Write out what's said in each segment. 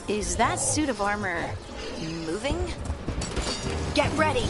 Is that suit of armor moving? Get ready!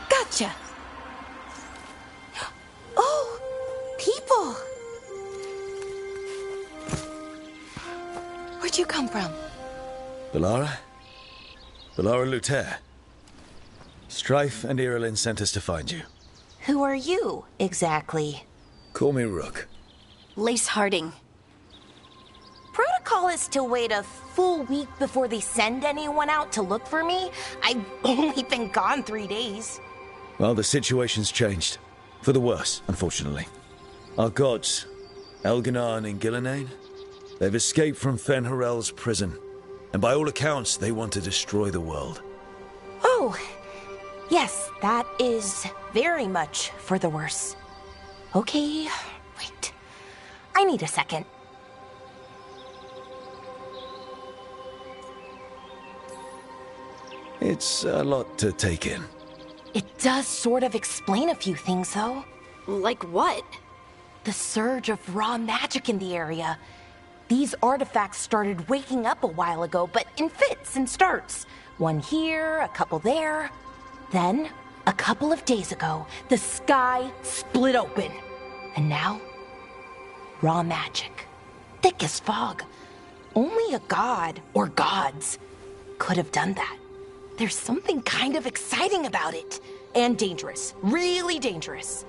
Gotcha! Oh, people! Where'd you come from? Bellara? Bellara Luther. Strife and Irulan sent us to find you. Who are you, exactly? Call me Rook. Lace Harding. Protocol is to wait a full week before they send anyone out to look for me. I've only been gone 3 days. Well, the situation's changed. For the worse, unfortunately. Our gods, Elganar and Gillinane, they've escaped from Fen'Harel's prison. And by all accounts, they want to destroy the world. Oh, yes, that is very much for the worse. Okay, wait. I need a second. It's a lot to take in. It does sort of explain a few things, though. Like what? The surge of raw magic in the area. These artifacts started waking up a while ago, but in fits and starts. One here, a couple there. Then, a couple of days ago, the sky split open. And now, raw magic. Thick as fog. Only a god, or gods, could have done that. There's something kind of exciting about it. And dangerous. Really dangerous.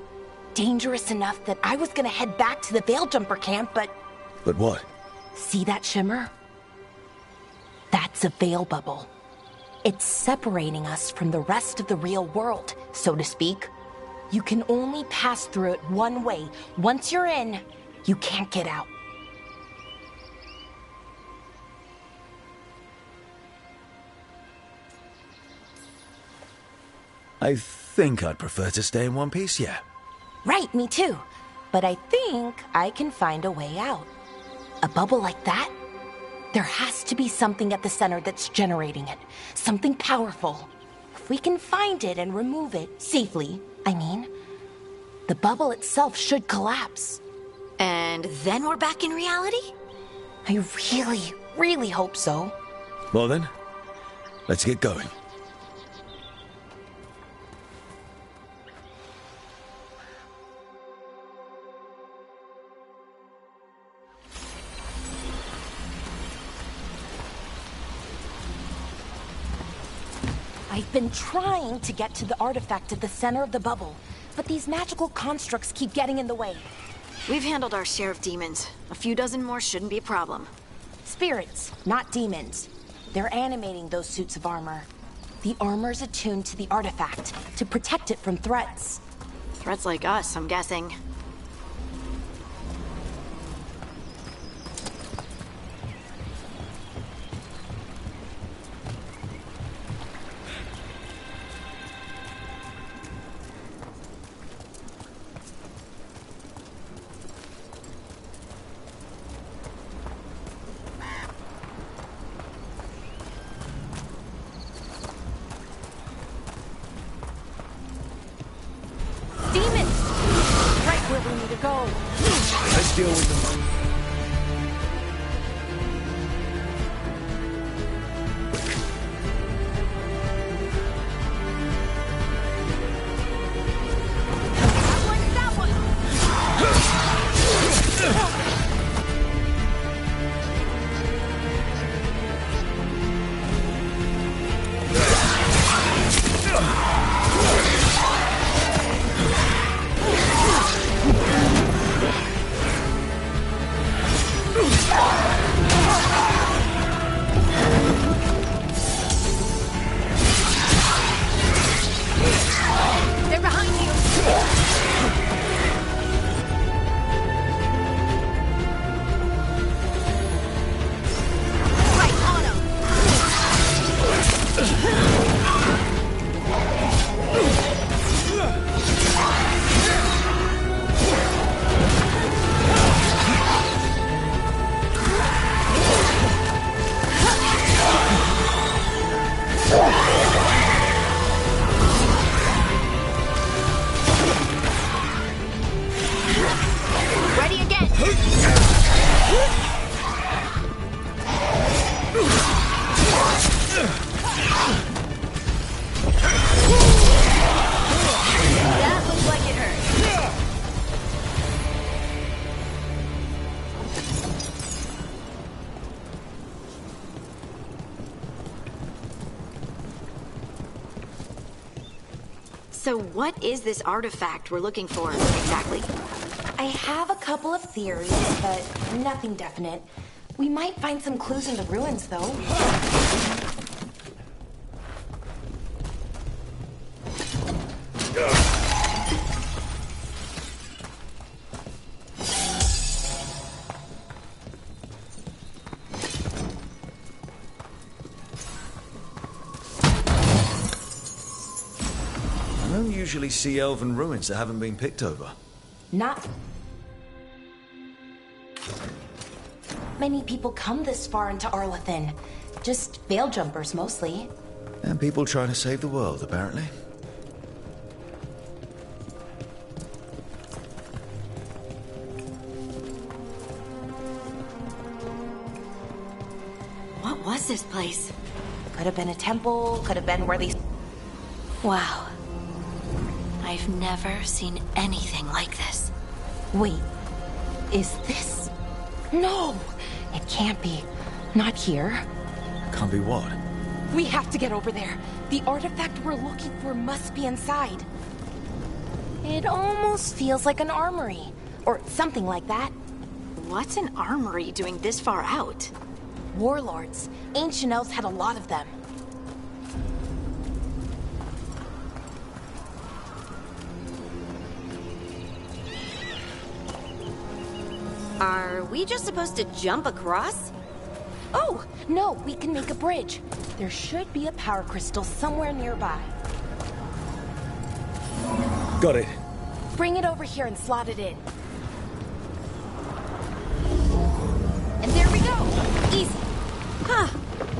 Dangerous enough that I was gonna head back to the Veil Jumper camp, but... But what? See that shimmer? That's a veil bubble. It's separating us from the rest of the real world, so to speak. You can only pass through it one way. Once you're in, you can't get out. I think I'd prefer to stay in one piece, yeah. Right, me too. But I think I can find a way out. A bubble like that? There has to be something at the center that's generating it. Something powerful. If we can find it and remove it, safely, I mean, the bubble itself should collapse. And then we're back in reality? I really, really hope so. Well then, let's get going. I've been trying to get to the artifact at the center of the bubble, but these magical constructs keep getting in the way. We've handled our share of demons. A few dozen more shouldn't be a problem. Spirits, not demons. They're animating those suits of armor. The armor's attuned to the artifact to protect it from threats. Threats like us, I'm guessing. Let's deal with them. That looks like it hurt. So what is this artifact we're looking for, exactly? I have a couple of theories, but nothing definite. We might find some clues in the ruins, though. I don't usually see elven ruins that haven't been picked over. Not many people come this far into Arlathan. Just veil jumpers, mostly. And people trying to save the world, apparently. What was this place? Could have been a temple, could have been where these... Wow. I've never seen anything like this. Wait, is this... No, it can't be. Not here. Can't be what? We have to get over there. The artifact we're looking for must be inside. It almost feels like an armory, or something like that. What's an armory doing this far out? Warlords. Ancient elves had a lot of them. Are we just supposed to jump across? Oh, no, we can make a bridge. There should be a power crystal somewhere nearby. Got it. Bring it over here and slot it in. And there we go. Easy. Huh.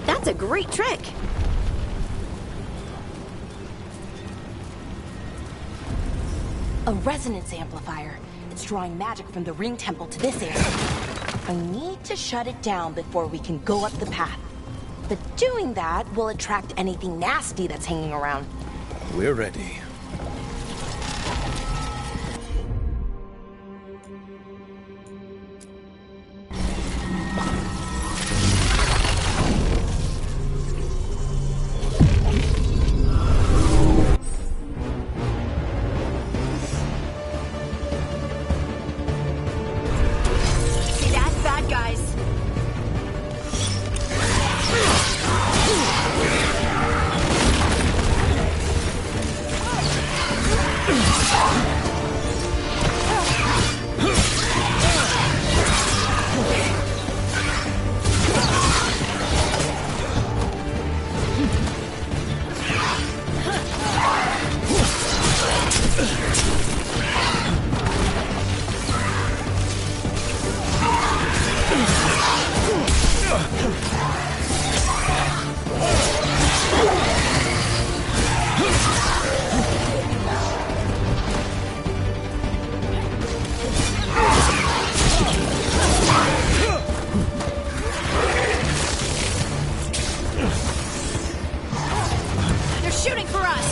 That's a great trick. A resonance amplifier. It's drawing magic from the ring temple to this area. I need to shut it down before we can go up the path. But doing that will attract anything nasty that's hanging around. We're ready. See that, bad guys? They're shooting for us!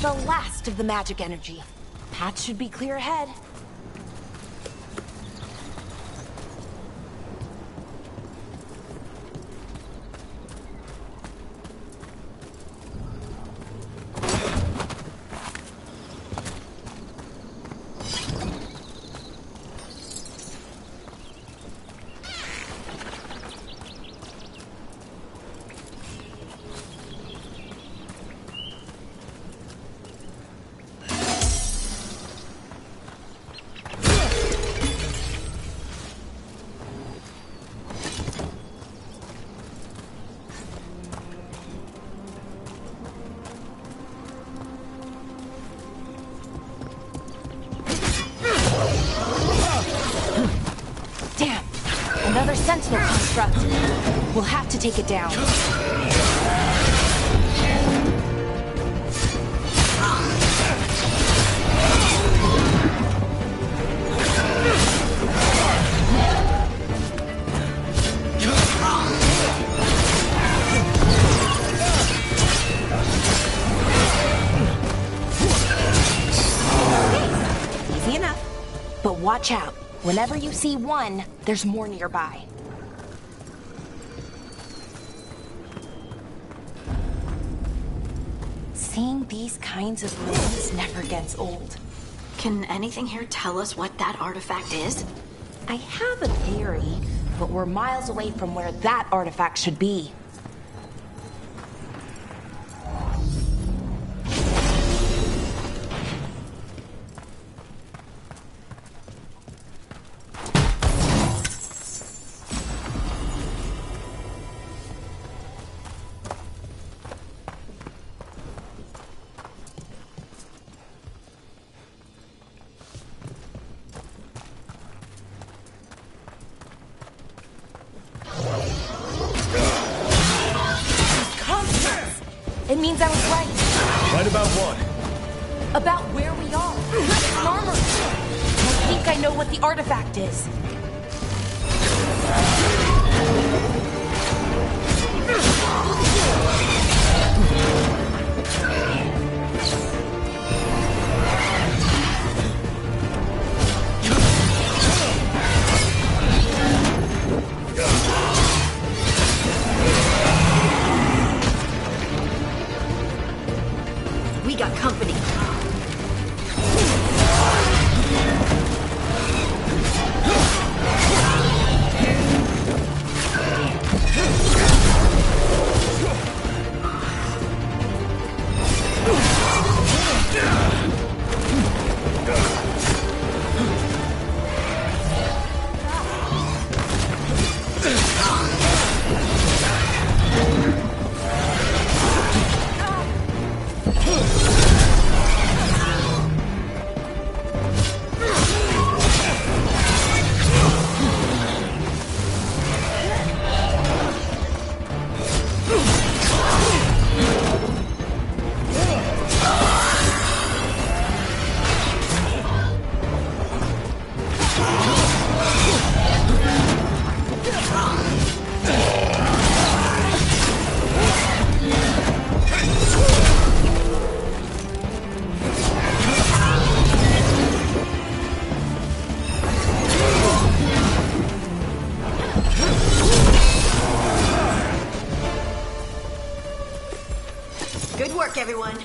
The last of the magic energy. Path should be clear ahead. Another sentinel construct. We'll have to take it down. Easy enough. But watch out. Whenever you see one, there's more nearby. Seeing these kinds of ruins never gets old. Can anything here tell us what that artifact is? I have a theory, but we're miles away from where that artifact should be. It means I was right. Right about what? About where we are. It's an armor. I think I know what the artifact is. We got company. Good work, everyone.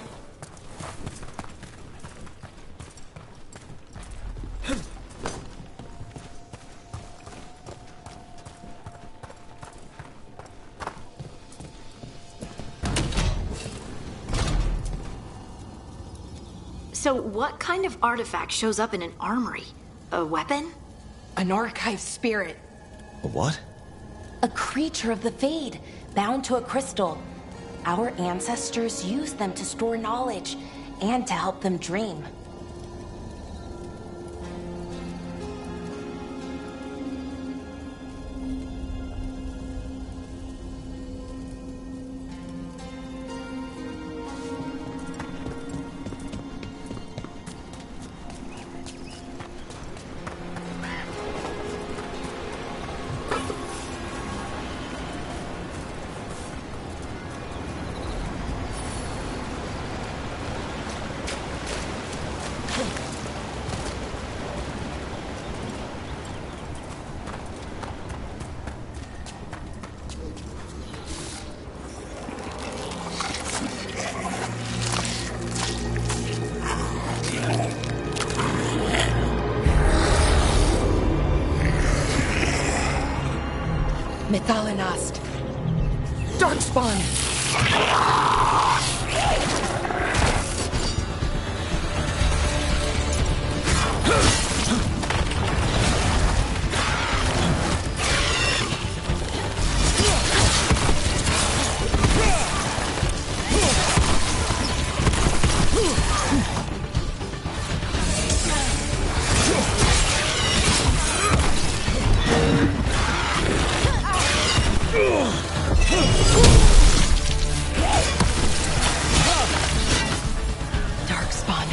So what kind of artifact shows up in an armory? A weapon? An archive spirit. A what? A creature of the Fade, bound to a crystal. Our ancestors used them to store knowledge and to help them dream. Ast. Darkspawn! Darkspawn.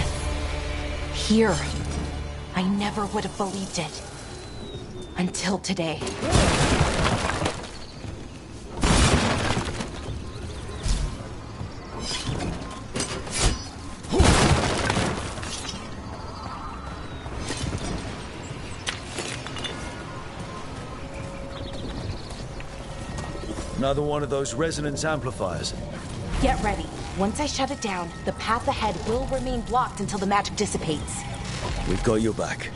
Here. I never would have believed it. Until today. Another one of those resonance amplifiers. Get ready. Once I shut it down, the path ahead will remain blocked until the magic dissipates. We've got your back.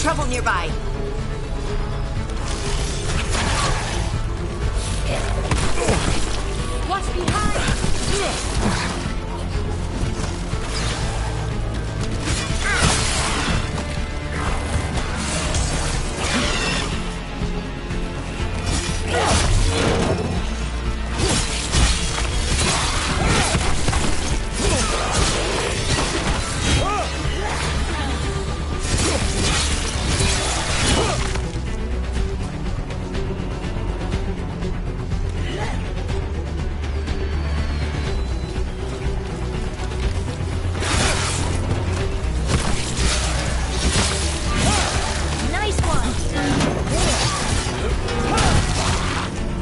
Trouble nearby. Watch behind!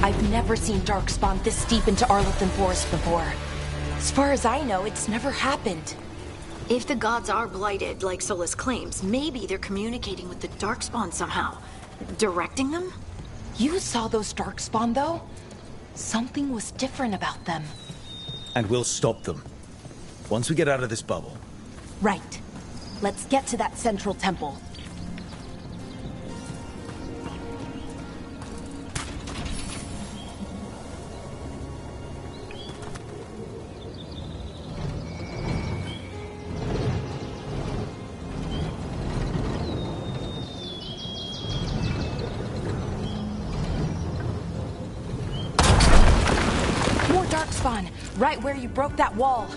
I've never seen Darkspawn this deep into Arlothan Forest before. As far as I know, it's never happened. If the gods are blighted, like Solus claims, maybe they're communicating with the Darkspawn somehow. Directing them? You saw those Darkspawn, though? Something was different about them. And we'll stop them. Once we get out of this bubble. Right. Let's get to that central temple. More Darkspawn, right where you broke that wall.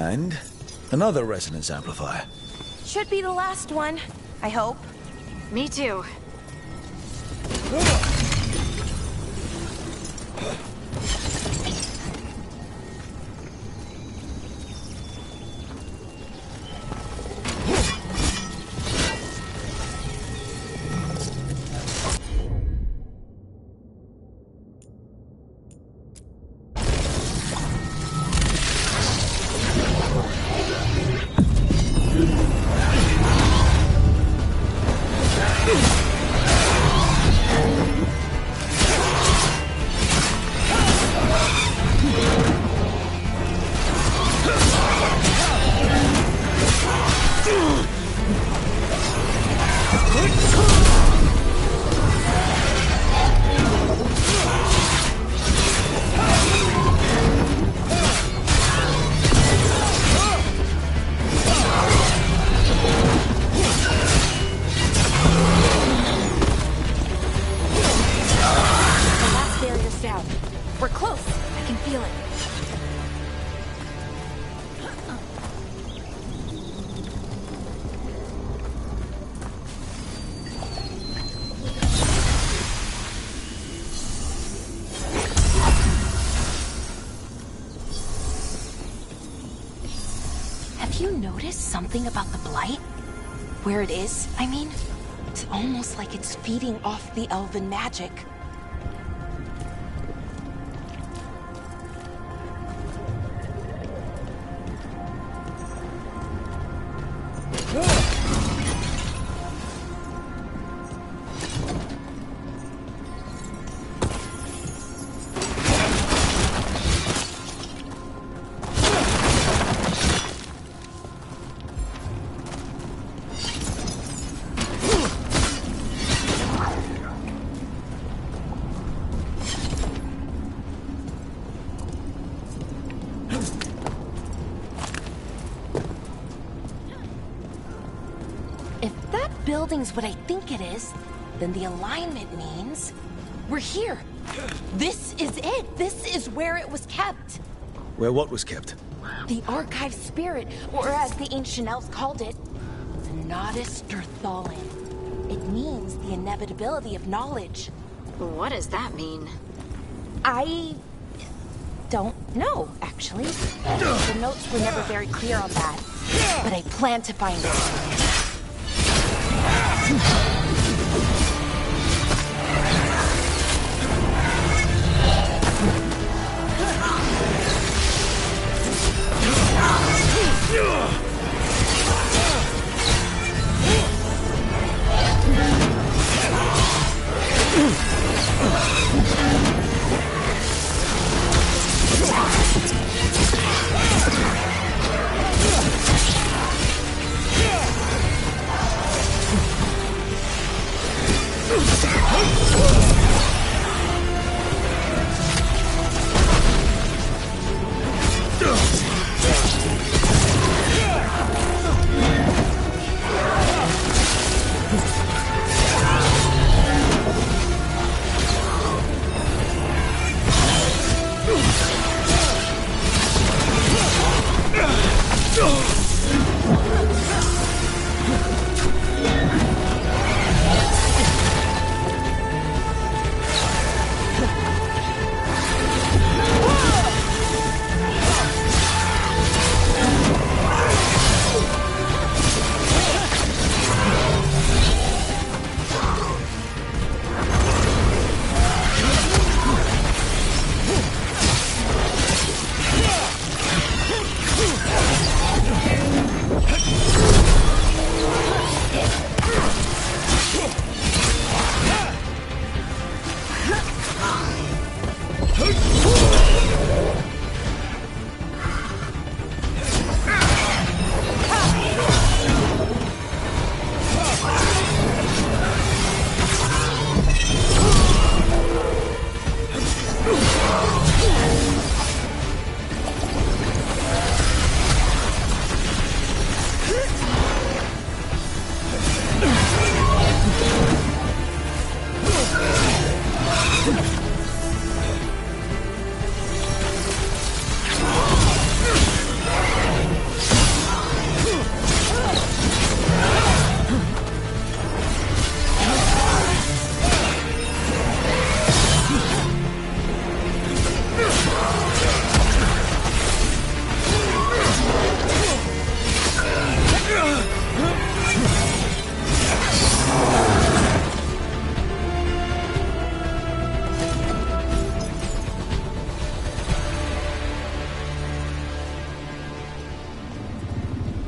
And another resonance amplifier. Should be the last one, I hope. Me too. Have you noticed something about the blight? Where it is, I mean? It's almost like it's feeding off the elven magic. Building's what I think it is, then the alignment means we're here. This is it. This is where it was kept. Where what was kept? The archive spirit, or as the ancient elves called it, the Nodus Durthalin. It means the inevitability of knowledge. What does that mean? I don't know, actually. The notes were never very clear on that, but I plan to find it.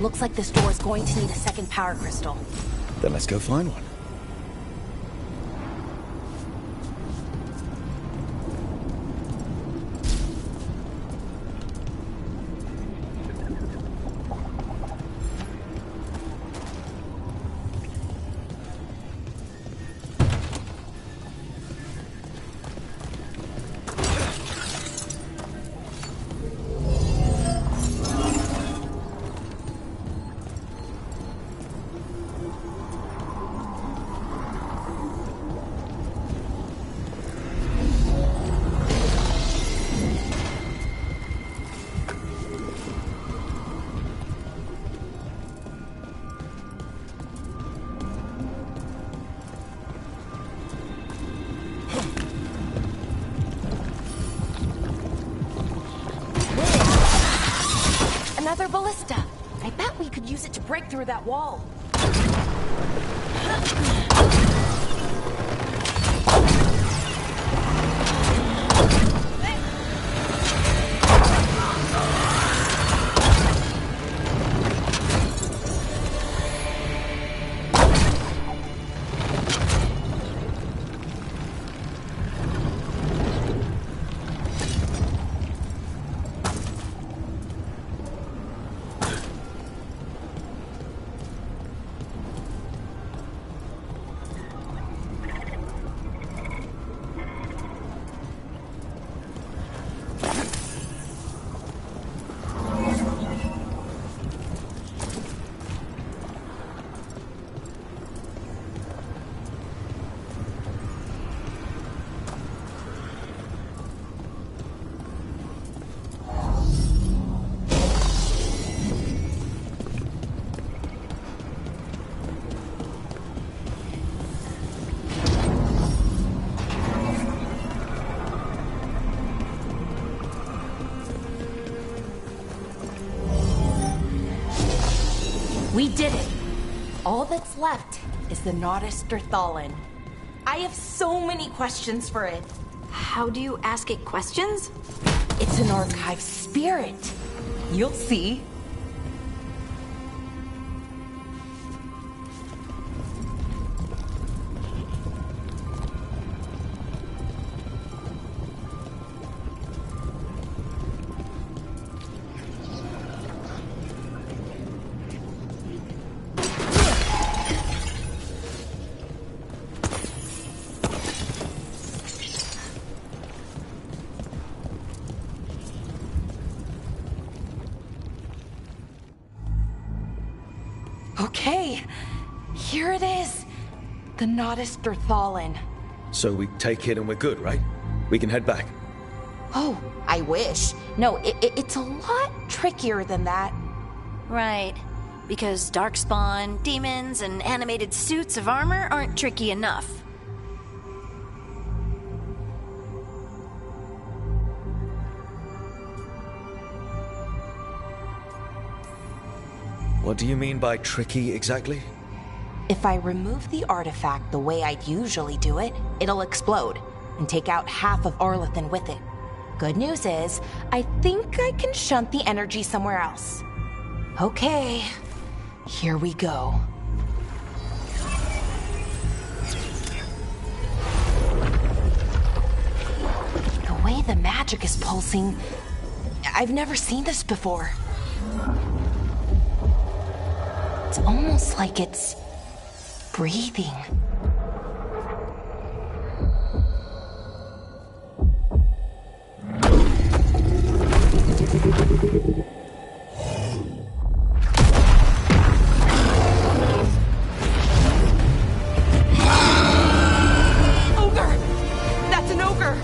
Looks like this door is going to need a second power crystal. Then let's go find one. Another ballista. I bet we could use it to break through that wall. We did it! All that's left is the Nodus Thalin. I have so many questions for it. How do you ask it questions? It's an archive spirit. You'll see. Okay, here it is. The Nodus Thalin. So we take it and we're good, right? We can head back. Oh, I wish. No, it's a lot trickier than that. Right. Because darkspawn, demons, and animated suits of armor aren't tricky enough. What do you mean by tricky exactly? If I remove the artifact the way I'd usually do it, it'll explode and take out half of Arlethan with it. Good news is, I think I can shunt the energy somewhere else. Okay, here we go. The way the magic is pulsing, I've never seen this before. It's almost like it's breathing. Ogre! That's an ogre!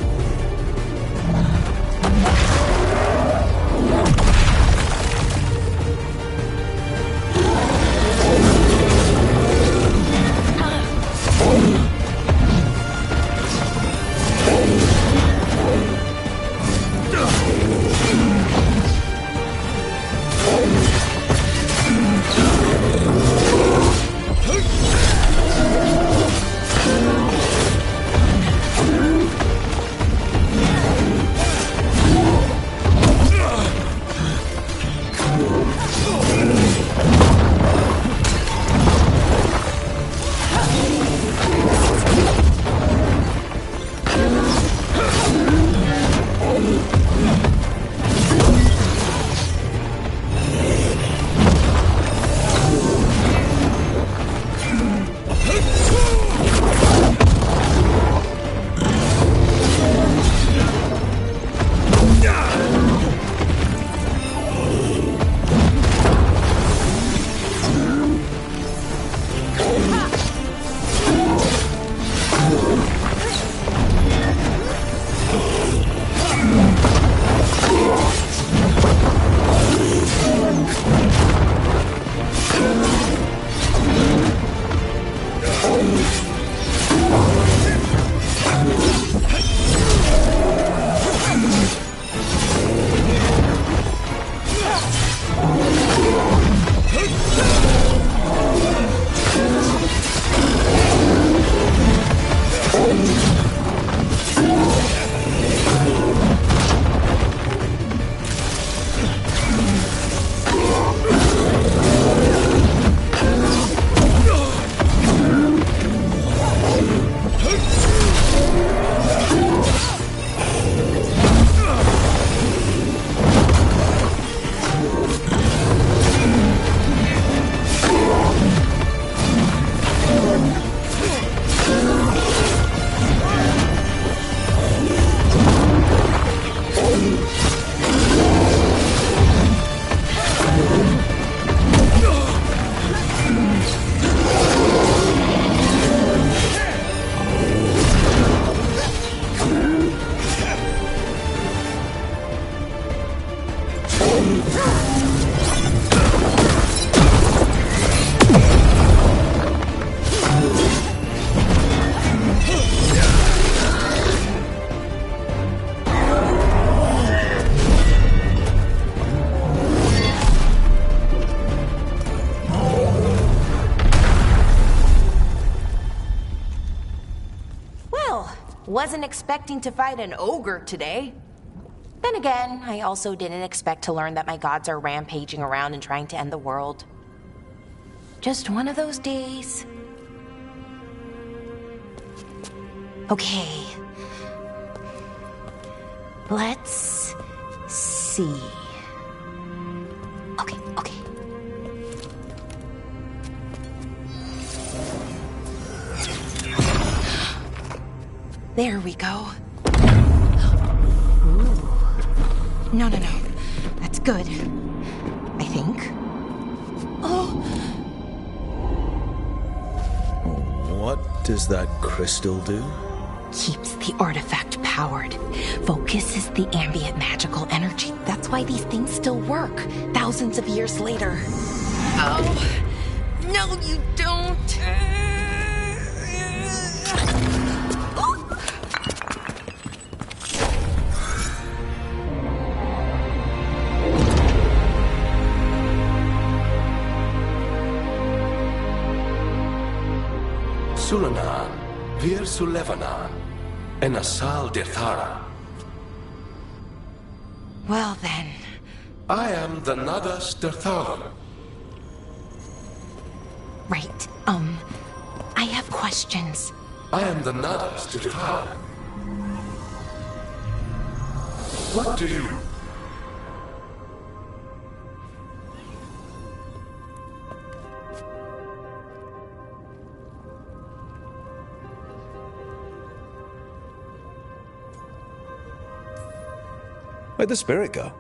wasn't expecting to fight an ogre today. Then again, I also didn't expect to learn that my gods are rampaging around and trying to end the world. Just one of those days. Okay. Let's see. Okay. There we go. Ooh. No. That's good. I think. Oh. What does that crystal do? Keeps the artifact powered. Focuses the ambient magical energy. That's why these things still work, thousands of years later. Oh. No, you don't. Sulanan, Vir Sulevanan, and Asal Dirthara. Well then. I am the Nadas Dirthalan. Right, I have questions. I am the Nadas Dirthalan. What do you... Where'd the spirit go?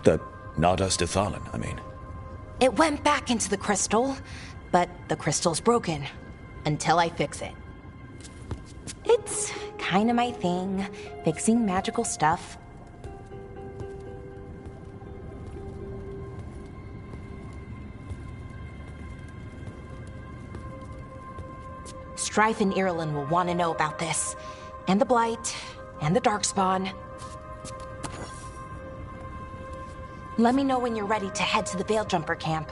The Nadas Dithalan, I mean. It went back into the crystal, but the crystal's broken. Until I fix it. It's kinda my thing, fixing magical stuff. Strife and Irulan will want to know about this. And the Blight, and the Darkspawn. Let me know when you're ready to head to the Veilgjumper camp.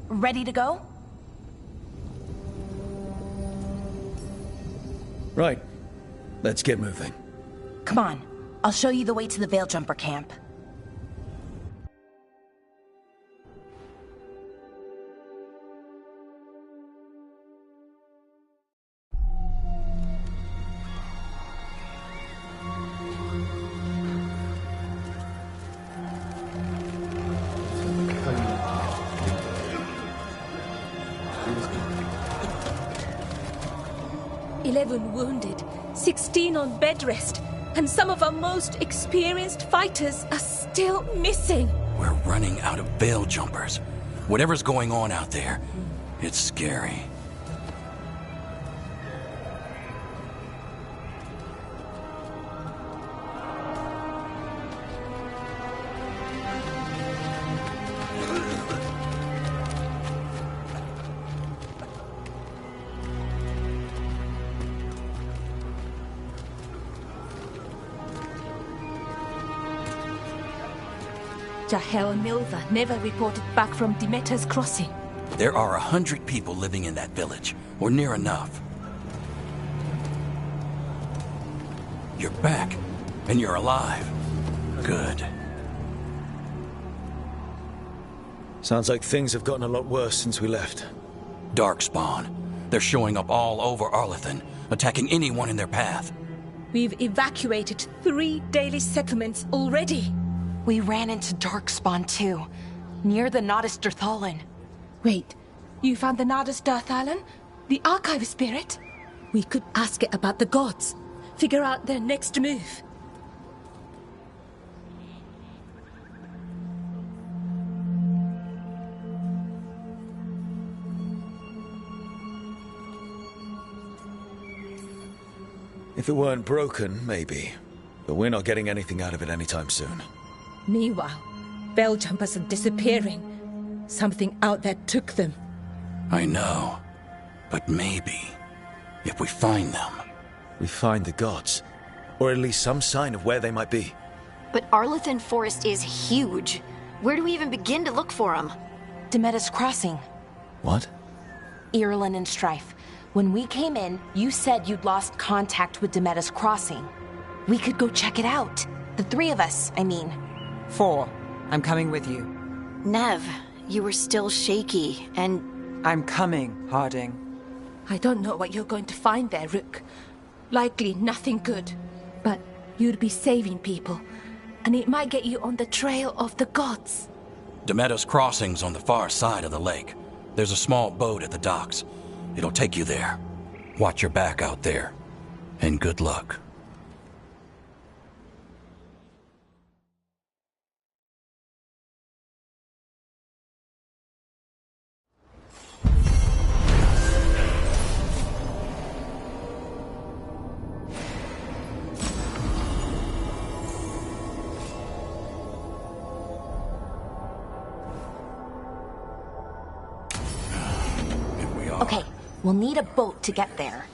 Ready to go? Right. Let's get moving. Come on. I'll show you the way to the Veilgjumper camp. Wounded, 16 on bed rest, and some of our most experienced fighters are still missing. We're running out of Veiljumpers. Whatever's going on out there, it's scary. Jahel and Milva never reported back from Demeter's crossing. There are 100 people living in that village, or near enough. You're back, and you're alive. Good. Sounds like things have gotten a lot worse since we left. Darkspawn. They're showing up all over Arlethan, attacking anyone in their path. We've evacuated 3 daily settlements already. We ran into Darkspawn too, near the Nadas Dirthalan. Wait, you found the Nadas Dirthalan? The archive spirit? We could ask it about the gods. Figure out their next move. If it weren't broken, maybe. But we're not getting anything out of it anytime soon. Meanwhile, veil jumpers are disappearing. Something out there took them. I know. But maybe, if we find them... We find the gods. Or at least some sign of where they might be. But Arlethan Forest is huge. Where do we even begin to look for them? Demeda's Crossing. What? Irulan and Strife. When we came in, you said you'd lost contact with Demeda's Crossing. We could go check it out. The three of us, I mean. 4. I'm coming with you. Nev, you were still shaky, and... I'm coming, Harding. I don't know what you're going to find there, Rook. Likely nothing good. But you'd be saving people, and it might get you on the trail of the gods. Demeda's Crossing's on the far side of the lake. There's a small boat at the docks. It'll take you there. Watch your back out there. And good luck. Okay, we'll need a boat to get there.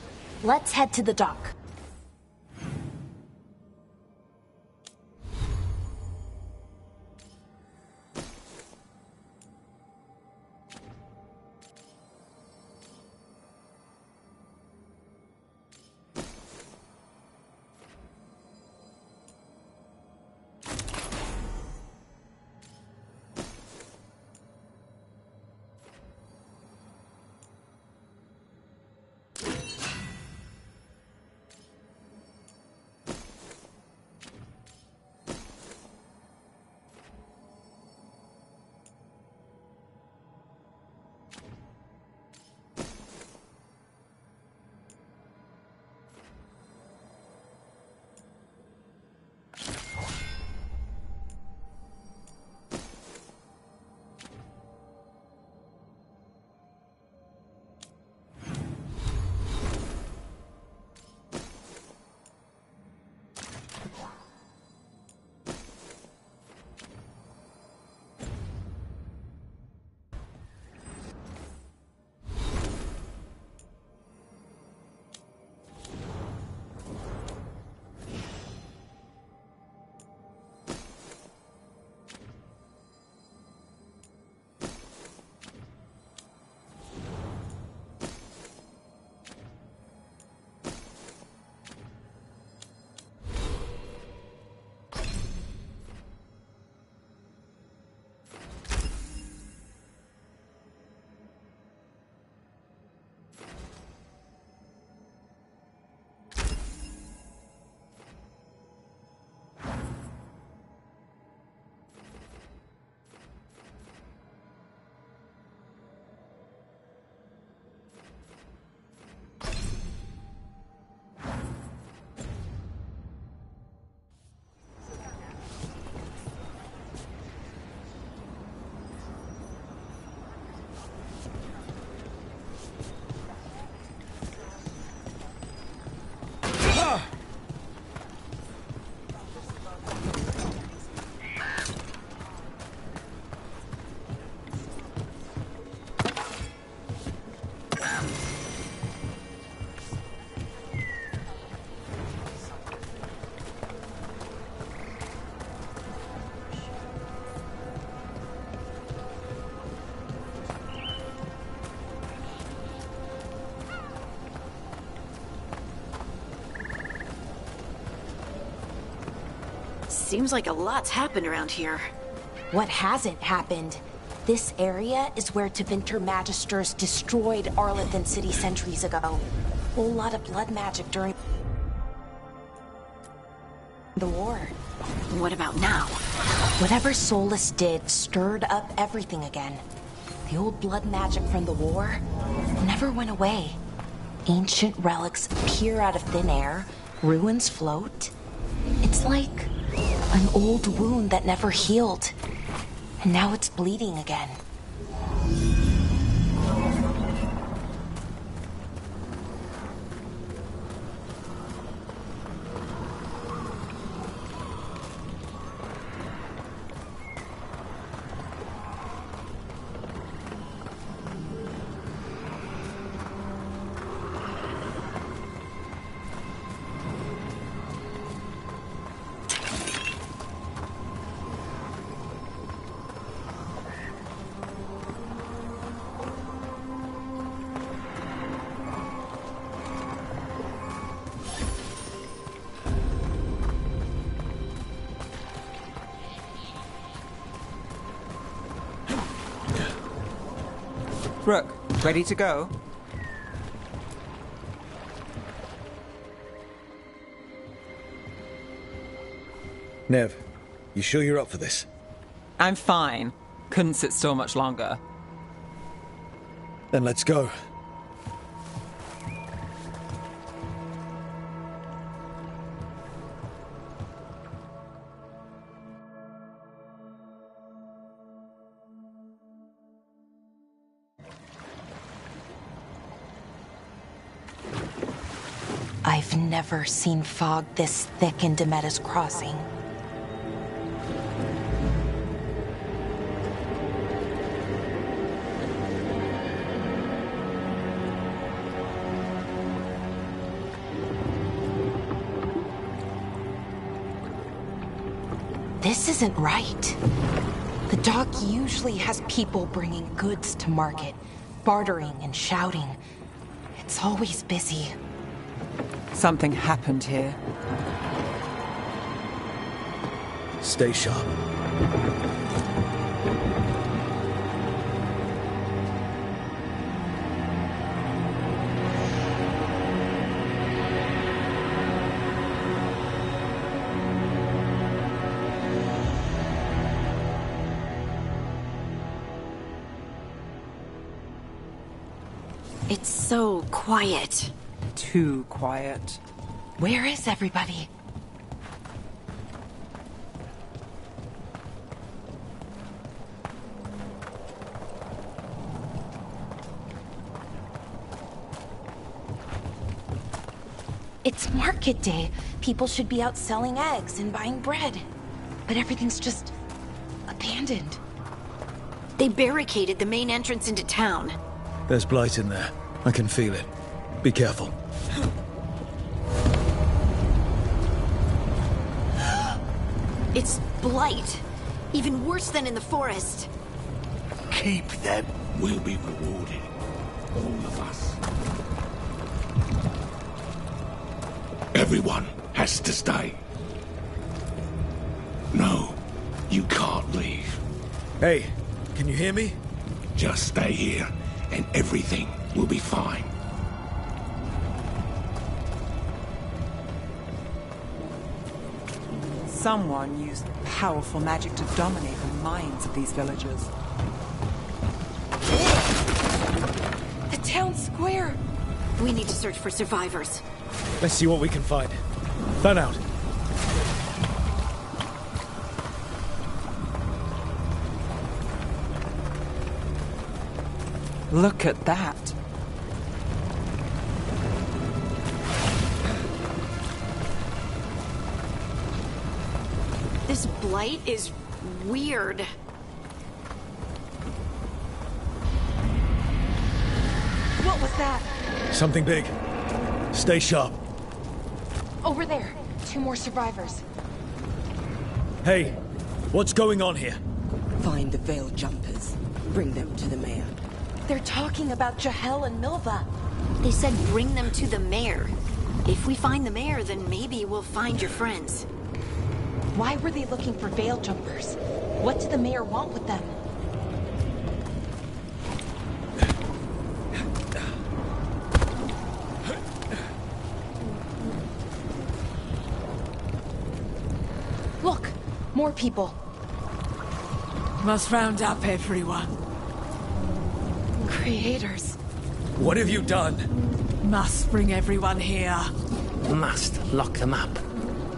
Let's head to the dock. Seems like a lot's happened around here. What hasn't happened? This area is where Tevinter Magisters destroyed Arlethan City centuries ago. A whole lot of blood magic during the war. What about now? Whatever Solus did stirred up everything again. The old blood magic from the war never went away. Ancient relics appear out of thin air, ruins float. It's like an old wound that never healed, and now it's bleeding again. Rook, ready to go? Nev, you sure you're up for this? I'm fine. Couldn't sit still much longer. Then let's go. I've never seen fog this thick in Demetta's Crossing. This isn't right. The dock usually has people bringing goods to market, bartering and shouting. It's always busy. Something happened here. Stay sharp. It's so quiet. Too quiet. Where is everybody? It's market day. People should be out selling eggs and buying bread. But everything's just abandoned. They barricaded the main entrance into town. There's blight in there. I can feel it. Be careful. It's blight. Even worse than in the forest. Keep them. We'll be rewarded. All of us. Everyone has to stay. No, you can't leave. Hey, can you hear me? Just stay here, and everything will be fine. Someone used powerful magic to dominate the minds of these villagers. The town square! We need to search for survivors. Let's see what we can find. Fan out. Look at that. This blight is weird. What was that? Something big. Stay sharp. Over there. 2 more survivors. Hey, what's going on here? Find the veil jumpers. Bring them to the mayor. They're talking about Jahel and Milva. They said bring them to the mayor. If we find the mayor, then maybe we'll find your friends. Why were they looking for veil jumpers? What did the mayor want with them? Look, more people. Must round up everyone. Creators. What have you done? Must bring everyone here. Must lock them up.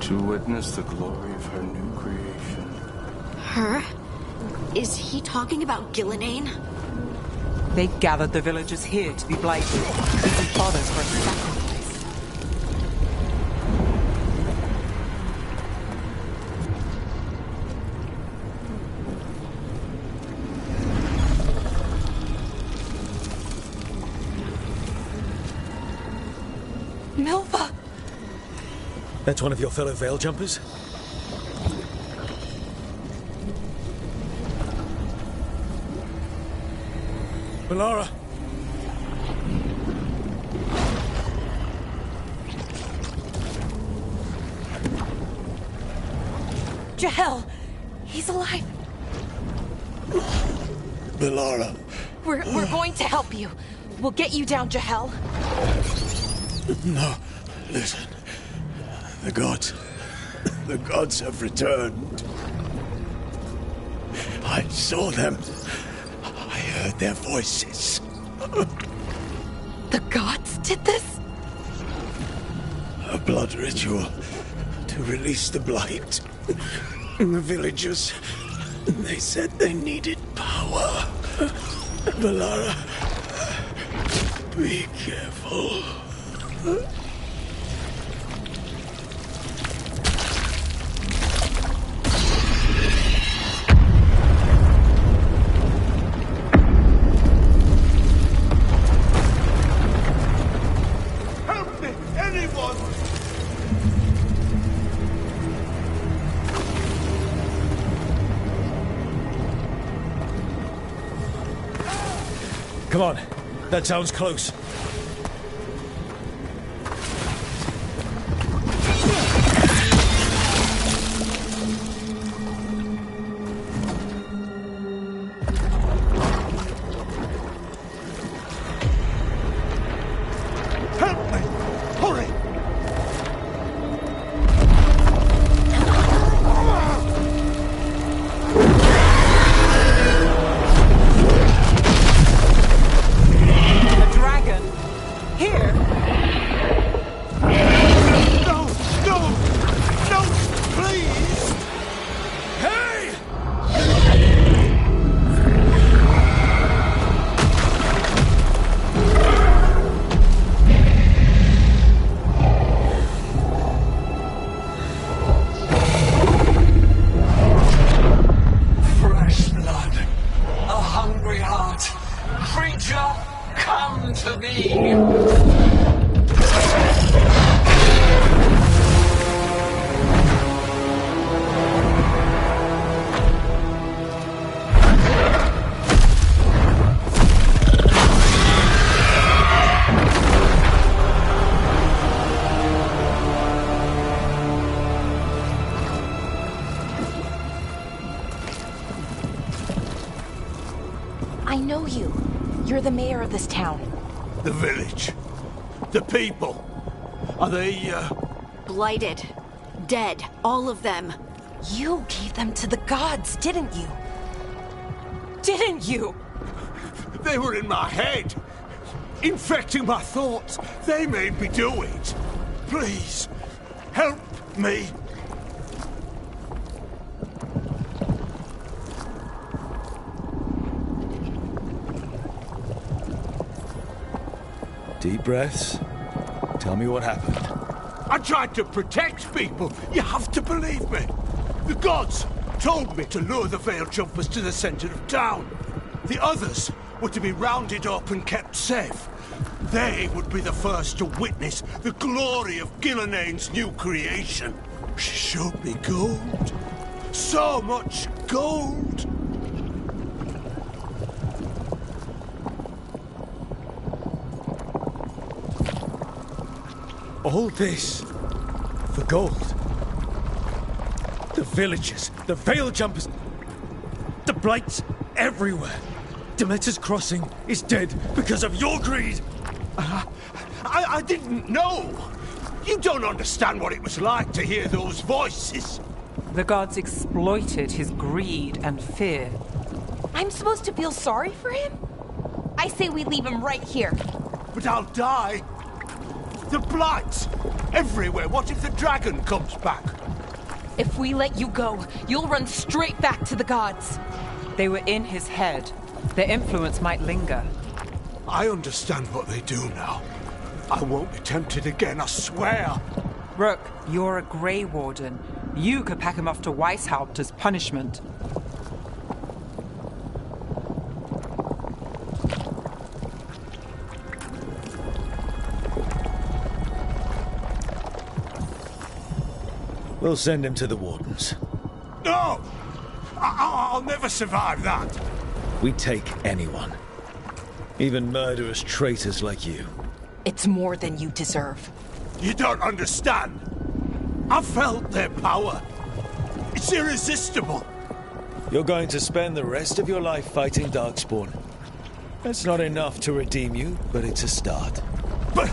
To witness the glory of her new creation. Her? Is he talking about Gillinane? They gathered the villagers here to be blighted. Even fathers for a sacrifice. Milva! That's one of your fellow veil jumpers? Melara! Jahel! He's alive! Melara, We're going to help you. We'll get you down, Jahel. No, listen. The gods have returned. I saw them. I heard their voices. The gods did this? A blood ritual to release the blight. The villagers, they said they needed power. Valara, be careful. Help me, anyone! Come on. That sounds close. Help me! Hurry! A dragon? Here? No! No! No! Please! Hey! Fresh blood, a hungry heart. Creature, come to me. I know you. You're the mayor of this town. The village. The people. Are they, Blighted. Dead. All of them. You gave them to the gods, didn't you? Didn't you? They were in my head. Infecting my thoughts. They made me do it. Please, help me. Deep breaths. Tell me what happened. I tried to protect people. You have to believe me. The gods told me to lure the Veil Jumpers to the center of town. The others were to be rounded up and kept safe. They would be the first to witness the glory of Gilanane's new creation. She showed me gold. So much gold. All this for gold. The villagers, the Veil Jumpers, the blights everywhere. Demeter's Crossing is dead because of your greed. I didn't know. You don't understand what it was like to hear those voices. The gods exploited his greed and fear. I'm supposed to feel sorry for him? I say we leave him right here. But I'll die. The blights everywhere. What if the dragon comes back? If we let you go, you'll run straight back to the gods. They were in his head. Their influence might linger. I understand what they do now. I won't be tempted again, I swear. Rook, you're a Grey Warden. You could pack him off to Weishaupt as punishment. We'll send him to the Wardens. No! I'll never survive that. We take anyone. Even murderous traitors like you. It's more than you deserve. You don't understand. I felt their power. It's irresistible. You're going to spend the rest of your life fighting Darkspawn. That's not enough to redeem you, but it's a start. But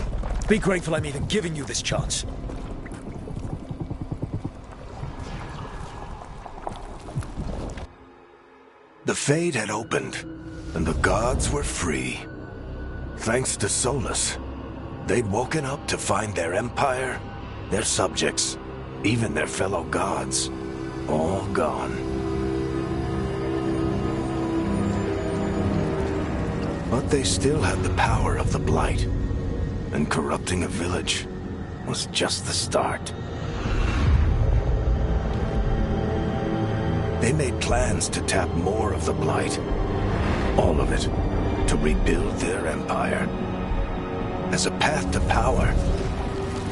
be grateful I'm even giving you this chance. The Fade had opened, and the gods were free. Thanks to Solus, they'd woken up to find their empire, their subjects, even their fellow gods, all gone. But they still had the power of the Blight, and corrupting a village was just the start. They made plans to tap more of the Blight, all of it, to rebuild their empire. As a path to power,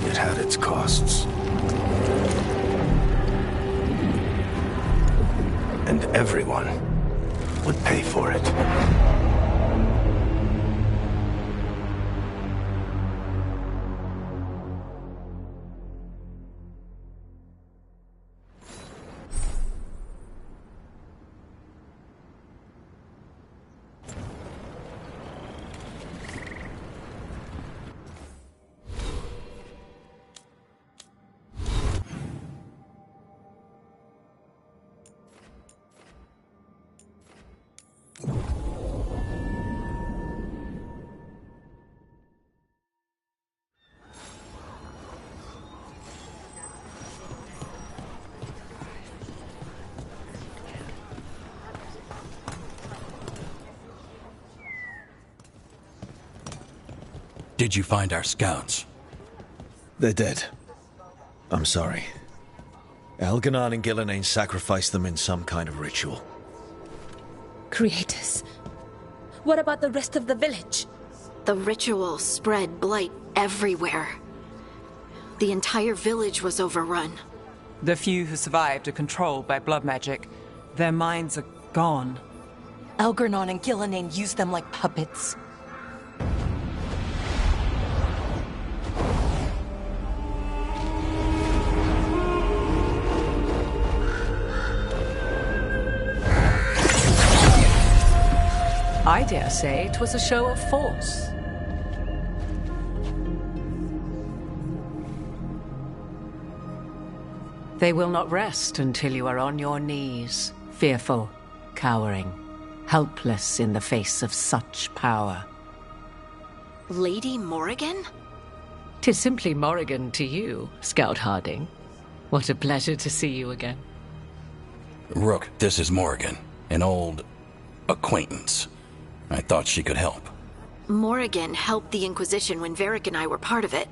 it had its costs. And everyone would pay for it. Did you find our scouts? They're dead. I'm sorry. Elganon and Gillenane sacrificed them in some kind of ritual. Creators. What about the rest of the village? The ritual spread blight everywhere. The entire village was overrun. The few who survived are controlled by blood magic. Their minds are gone. Elganon and Gillenane used them like puppets. I dare say it was a show of force. They will not rest until you are on your knees, fearful, cowering, helpless in the face of such power. Lady Morrigan? 'Tis simply Morrigan to you, Scout Harding. What a pleasure to see you again. Rook, this is Morrigan, an old acquaintance. I thought she could help. Morrigan helped the Inquisition when Varric and I were part of it.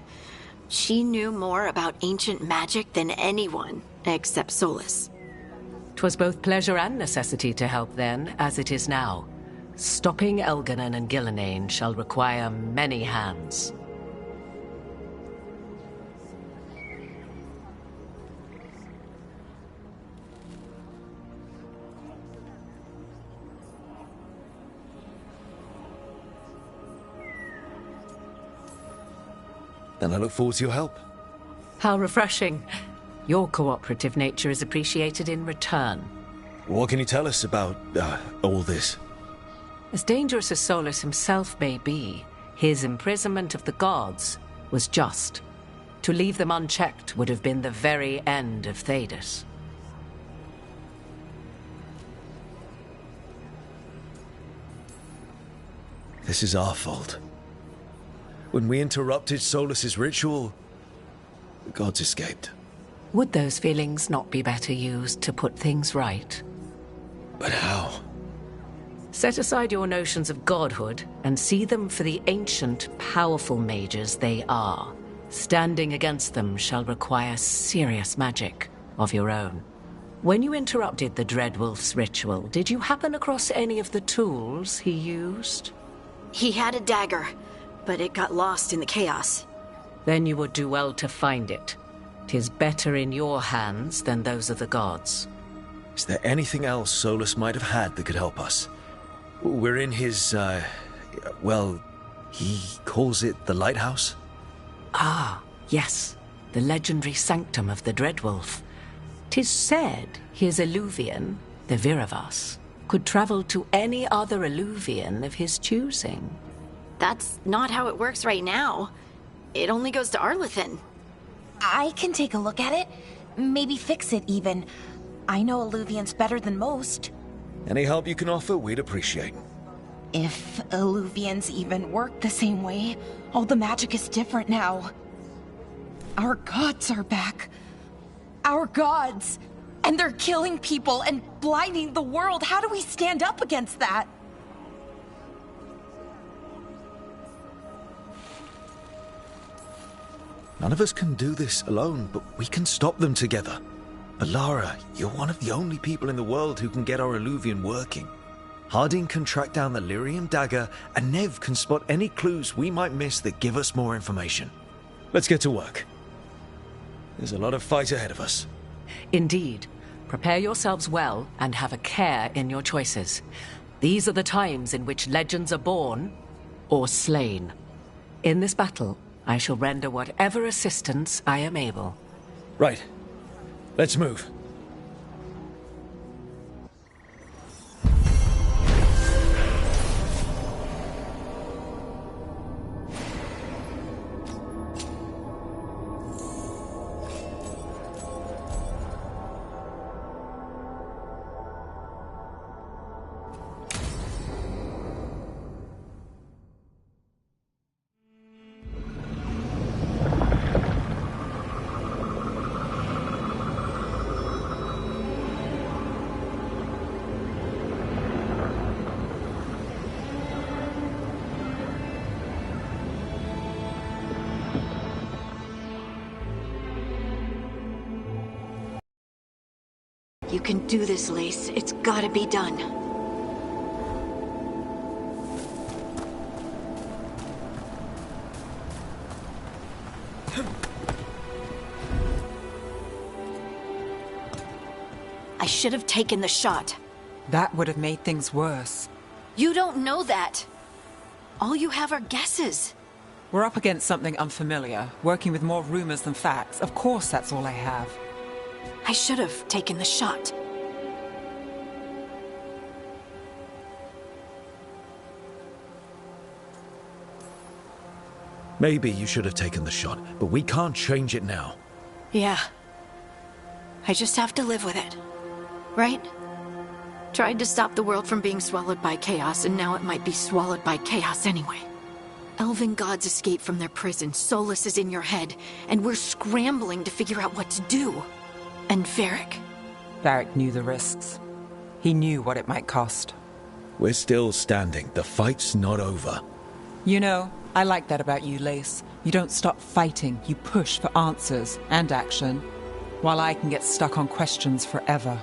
She knew more about ancient magic than anyone, except Solus. 'Twas both pleasure and necessity to help then, as it is now. Stopping Elganon and Gillenane shall require many hands. Then I look forward to your help. How refreshing. Your cooperative nature is appreciated in return. What can you tell us about all this? As dangerous as Solus himself may be, his imprisonment of the gods was just. To leave them unchecked would have been the very end of Thedas. This is our fault. When we interrupted Solus's ritual, the gods escaped. Would those feelings not be better used to put things right? But how? Set aside your notions of godhood and see them for the ancient, powerful mages they are. Standing against them shall require serious magic of your own. When you interrupted the Dreadwolf's ritual, did you happen across any of the tools he used? He had a dagger, but it got lost in the chaos. Then you would do well to find it. 'Tis better in your hands than those of the gods. Is there anything else Solus might have had that could help us? We're in his, well, he calls it the lighthouse? Ah, yes. The legendary sanctum of the Dreadwolf. 'Tis said his Eluvian, the Viravas, could travel to any other Illuvian of his choosing. That's not how it works right now. It only goes to Arlethan. I can take a look at it. Maybe fix it, even. I know Illuvians better than most. Any help you can offer, we'd appreciate. If Illuvians even work the same way, all the magic is different now. Our gods are back. Our gods! And they're killing people and blinding the world. How do we stand up against that? None of us can do this alone, but we can stop them together. Alara, you're one of the only people in the world who can get our Illuvian working. Harding can track down the Lyrium dagger, and Nev can spot any clues we might miss that give us more information. Let's get to work. There's a lot of fight ahead of us. Indeed. Prepare yourselves well and have a care in your choices. These are the times in which legends are born or slain. In this battle, I shall render whatever assistance I am able. Right. Let's move. You can do this, Lace. It's gotta be done. I should have taken the shot. That would have made things worse. You don't know that. All you have are guesses. We're up against something unfamiliar, working with more rumors than facts. Of course that's all I have. I should have taken the shot. Maybe you should have taken the shot, but we can't change it now. Yeah. I just have to live with it. Right? Tried to stop the world from being swallowed by chaos, and now it might be swallowed by chaos anyway. Elven gods escape from their prison, Solus is in your head, and we're scrambling to figure out what to do. And Varric. Varric knew the risks. He knew what it might cost. We're still standing. The fight's not over. You know, I like that about you, Lace. You don't stop fighting. You push for answers and action, while I can get stuck on questions forever.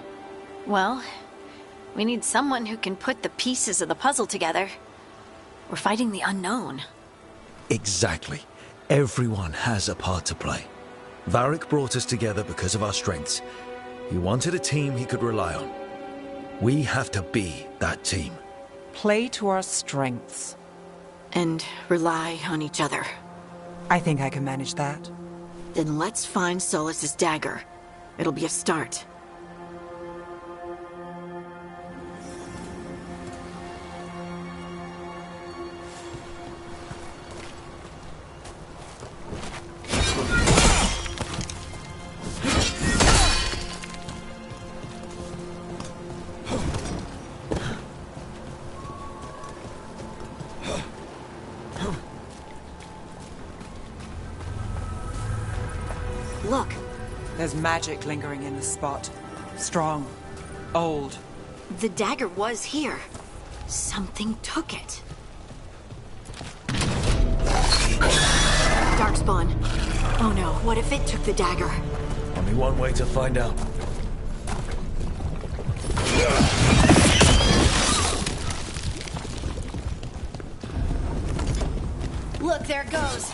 Well, we need someone who can put the pieces of the puzzle together. We're fighting the unknown. Exactly. Everyone has a part to play. Varric brought us together because of our strengths. He wanted a team he could rely on. We have to be that team. Play to our strengths. And rely on each other. I think I can manage that. Then let's find Solus's dagger. It'll be a start. Look. There's magic lingering in the spot. Strong. Old. The dagger was here. Something took it. Darkspawn. Oh no, what if it took the dagger? Only one way to find out. Look, there it goes.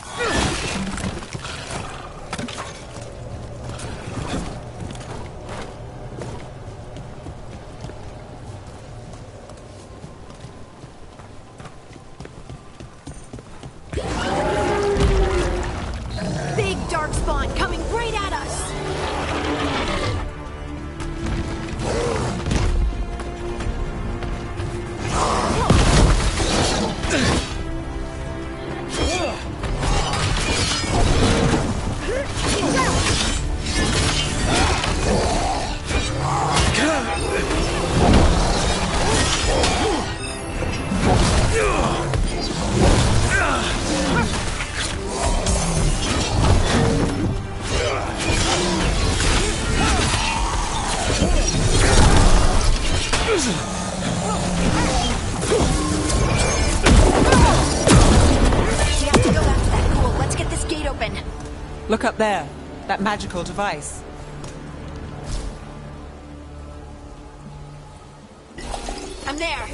Big Darkspawn coming right at us. have to go after that ghoul. Let's get this gate open. Look up there. That magical device. I'm there.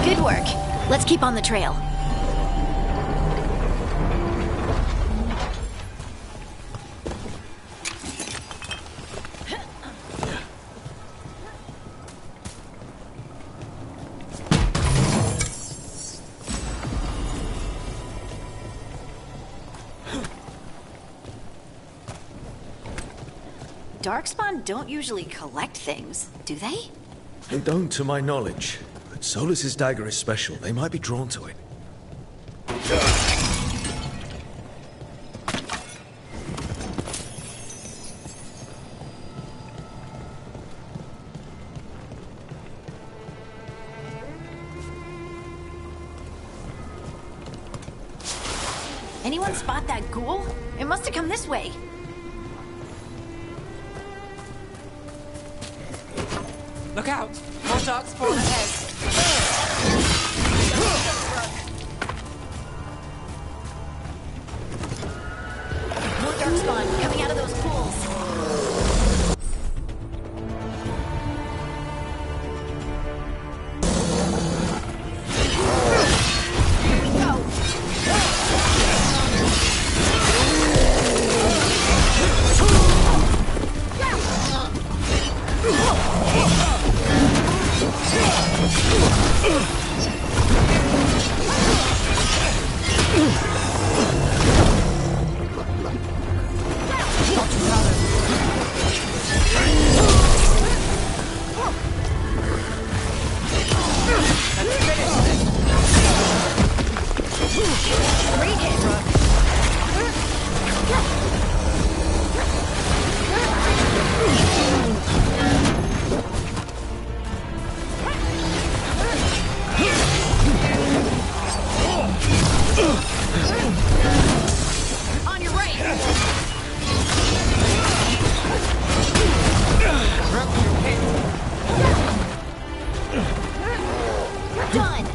Good work. Let's keep on the trail. Darkspawn don't usually collect things, do they? They don't, to my knowledge. But Solus's dagger is special. They might be drawn to it. Anyone spot that ghoul? It must have come this way. Look out! More darkspawn ahead. More darkspawn coming out of those pools. Here we go. Great hit, Brooke. On your right. Done.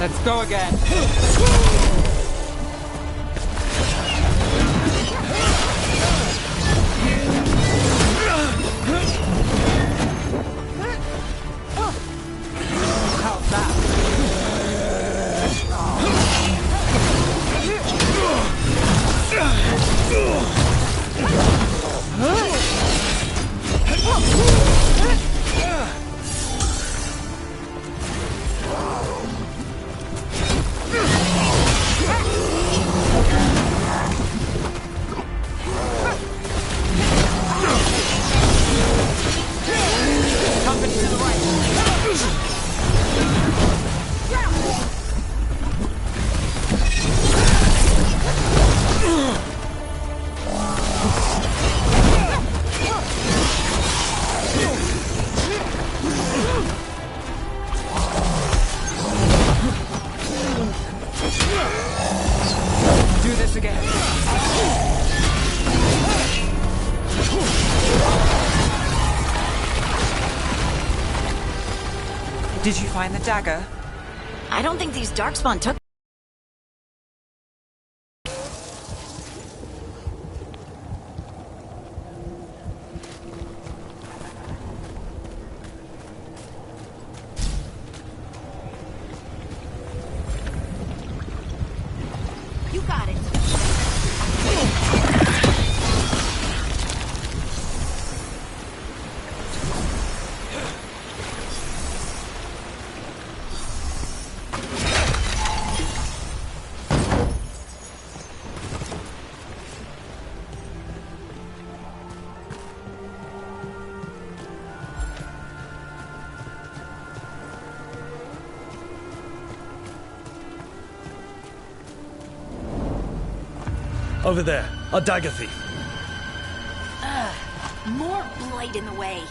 Let's go again. How's that? Company to the right. Do this again. Did you find the dagger? I don't think these darkspawn took. You got it. Over there, our dagger thief. More blight in the way.